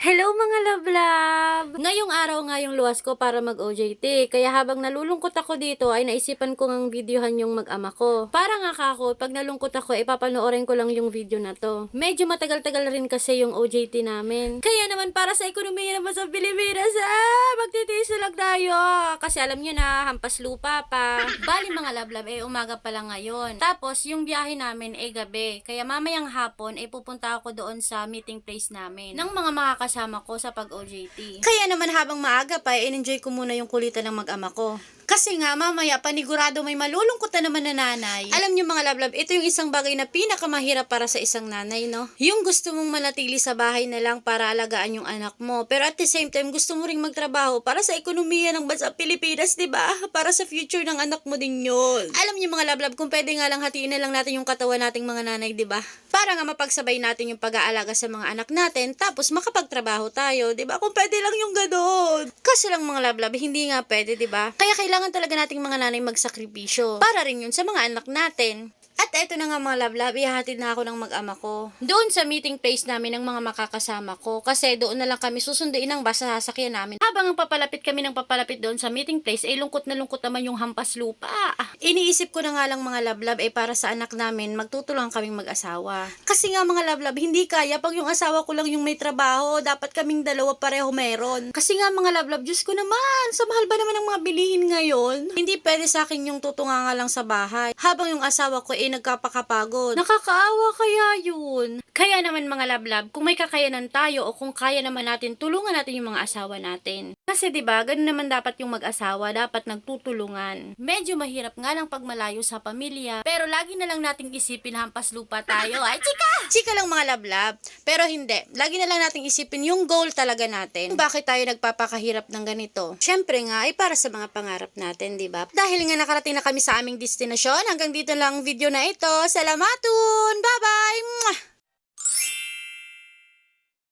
Hello mga love-love! Ngayong araw nga yung luwas ko para mag-OJT, kaya habang nalulungkot ako dito ay naisipan ko ngang videohan yung mag-ama ko. Para nga kako, pag nalungkot ako, ipapanoorin ko lang yung video na to. Medyo matagal-tagal rin kasi yung OJT namin. Kaya naman para sa ekonomiya naman sa Pilipinas, magtitiis na lang tayo. Kasi alam nyo na, hampas lupa pa. Bali mga love-love, umaga pa lang ngayon. Tapos yung biyahe namin gabi. Kaya mamayang hapon, pupunta ako doon sa meeting place namin ng mga makakasama ko sa pag-OJT. Kaya naman habang maaga pa, enjoy ko muna yung kulitan ng mag-ama ko. Kasi nga, mamaya, panigurado may malulungkot na naman na nanay. Alam niyo mga love-love, ito yung isang bagay na pinakamahirap para sa isang nanay, no? Yung gusto mong manatili sa bahay na lang para alagaan yung anak mo. Pero at the same time, gusto mo ring magtrabaho para sa ekonomiya ng bansa Pilipinas, di ba? Para sa future ng anak mo din yun. Alam niyo mga love-love, kung pwede nga lang hatiin na lang natin yung katawan nating mga nanay, di ba? Para nga mapagsabay natin yung pag-aalaga sa mga anak natin, tapos makapagtrabaho tayo, di ba? Kung pwede lang yung ganon. Kasi lang mga love-love, hindi nga pwede, di ba? Kaya kailangan talaga nating mga nanay magsakripisyo. Para rin yun sa mga anak natin. At eto na nga mga love-love, ihahatid na ako ng mag-ama ko. Doon sa meeting place namin ng mga makakasama ko. Kasi doon na lang kami susunduin ng bus sa sasakyan namin. Habang papalapit kami ng papalapit doon sa meeting place, lungkot na lungkot naman yung hampas lupa. Iniisip ko na nga lang mga love-love, para sa anak namin, magtutulungan kaming mag-asawa. Kasi nga mga love-love, hindi kaya pag yung asawa ko lang yung may trabaho, dapat kaming dalawa pareho meron. Kasi nga mga love-love, Diyos ko naman, sa mahal ba naman ng mga bilihin ngayon? Hindi pwede sa akin yung tutunga nga lang sa bahay. Habang yung asawa ko nagkapakapagod. Nakakaawa kaya yun. Kaya naman mga love-love, kung may kakayanan tayo o kung kaya naman natin, tulungan natin yung mga asawa natin. Kasi 'di ba, ganun naman dapat yung mag-asawa, dapat nagtutulungan. Medyo mahirap nga lang pag malayo sa pamilya, pero lagi na lang nating isipin hampas lupa tayo. Ay, chika! Chika lang mga love-love. Pero hindi, lagi na lang nating isipin yung goal talaga natin. Bakit tayo nagpapakahirap ng ganito? Syempre nga, ay para sa mga pangarap natin, 'di ba? Dahil nga nakarating na kami sa aming destinasyon, hanggang dito lang ang video na ito. Salamatun! Bye-bye!